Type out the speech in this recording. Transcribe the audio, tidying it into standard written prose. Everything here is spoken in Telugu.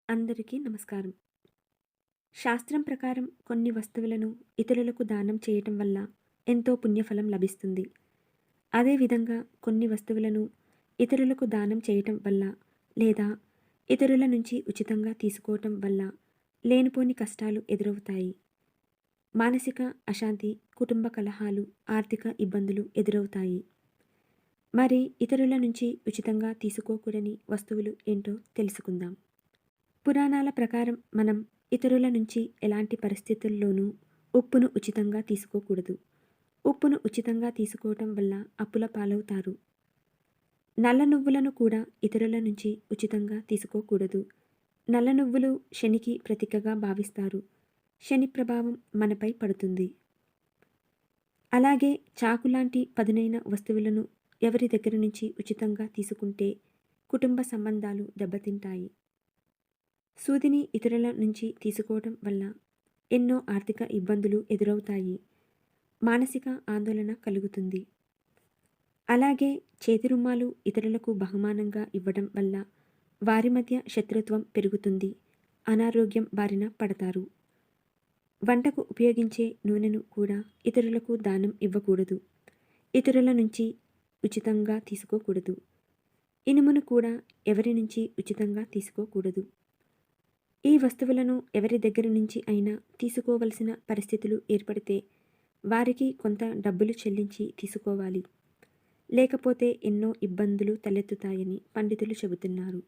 అందరికీ నమస్కారం. శాస్త్రం ప్రకారం కొన్ని వస్తువులను ఇతరులకు దానం చేయటం వల్ల ఎంతో పుణ్యఫలం లభిస్తుంది. అదేవిధంగా కొన్ని వస్తువులను ఇతరులకు దానం చేయటం వల్ల లేదా ఇతరుల నుంచి ఉచితంగా తీసుకోవటం వల్ల లేనిపోని కష్టాలు ఎదురవుతాయి. మానసిక అశాంతి, కుటుంబ కలహాలు, ఆర్థిక ఇబ్బందులు ఎదురవుతాయి. మరి ఇతరుల నుంచి ఉచితంగా తీసుకోకూడని వస్తువులు ఏంటో తెలుసుకుందాం. పురాణాల ప్రకారం మనం ఇతరుల నుంచి ఎలాంటి పరిస్థితుల్లోనూ ఉప్పును ఉచితంగా తీసుకోకూడదు. ఉప్పును ఉచితంగా తీసుకోవటం వల్ల అప్పుల పాలవుతారు. నల్ల నువ్వులను కూడా ఇతరుల నుంచి ఉచితంగా తీసుకోకూడదు. నల్ల నువ్వులు శనికి ప్రతీకగా భావిస్తారు. శని ప్రభావం మనపై పడుతుంది. అలాగే చాకు లాంటి పదునైన వస్తువులను ఎవరి దగ్గర నుంచి ఉచితంగా తీసుకుంటే కుటుంబ సంబంధాలు దెబ్బతింటాయి. సూదిని ఇతరుల నుంచి తీసుకోవటం వల్ల ఎన్నో ఆర్థిక ఇబ్బందులు ఎదురవుతాయి. మానసిక ఆందోళన కలుగుతుంది. అలాగే చేతి రుమాలు ఇతరులకు బహుమానంగా ఇవ్వడం వల్ల వారి మధ్య శత్రుత్వం పెరుగుతుంది. అనారోగ్యం బారిన పడతారు. వంటకు ఉపయోగించే నూనెను కూడా ఇతరులకు దానం ఇవ్వకూడదు. ఇతరుల నుంచి ఉచితంగా తీసుకోకూడదు. ఇనుమును కూడా ఎవరి నుంచి ఉచితంగా తీసుకోకూడదు. ఈ వస్తువులను ఎవరి దగ్గర నుంచి అయినా తీసుకోవలసిన పరిస్థితులు ఏర్పడితే వారికి కొంత డబ్బులు చెల్లించి తీసుకోవాలి. లేకపోతే ఎన్నో ఇబ్బందులు తలెత్తుతాయని పండితులు చెబుతున్నారు.